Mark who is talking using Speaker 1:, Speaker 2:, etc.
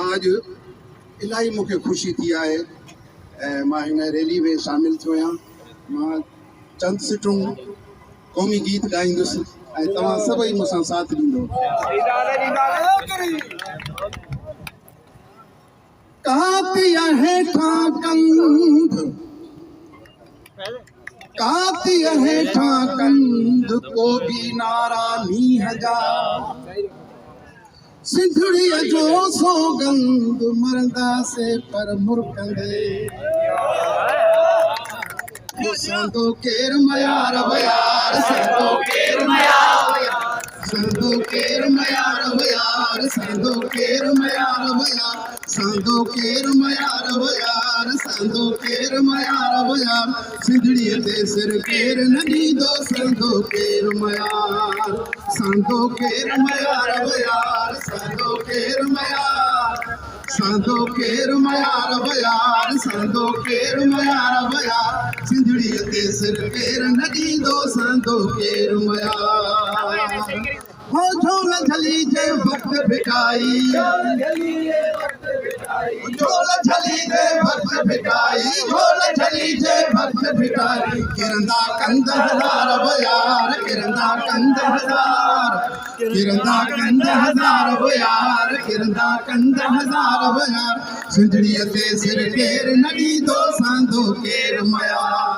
Speaker 1: आज इलाही मूंखे ख़ुशी थी आहे ऐं मां हिन रैली में शामिल थियो आहियां। मां चंद सिटूं क़ौमी गीत ॻाईंदुसि ऐं तव्हां सभई मूंसां साथ ॾींदो। कातिया हेठां कंध, कातिया हेठां कंध को बि नारा नीह जा, सिंधड़ीअ जो सौगंध मरंदा से पर मुरकंदे। संदो केर मयार वयार, संदो केर मयार, संदो केर मयार वयार, संदो केर मयार वयार, संदो केर मयार वयार, संदो केर मयार वयार, सिंधड़ीअ ते सिर केर न ॾींदो, संदो केर मयार, संदो केर मयार वयार, संदो केर मयार, संदो केर मयार वयार, संदो केर मयार वयार, सिंधड़ीअ ते सिर केर न ॾींदो, संदो केर मयार। हो झोल झली जे वक्त भिकाई, झोल झली जे वक्त भिकाई, झोल झली जे वक्त भिकाई, किरंदा कंध हज़ार वयार, किरंदा कंध हज़ार, किरंदा कंध हज़ार वयार, किरंदा कंध हज़ार वयार, सिंधड़ीअ ते सिर केर न ॾींदो, संदो केर मयार।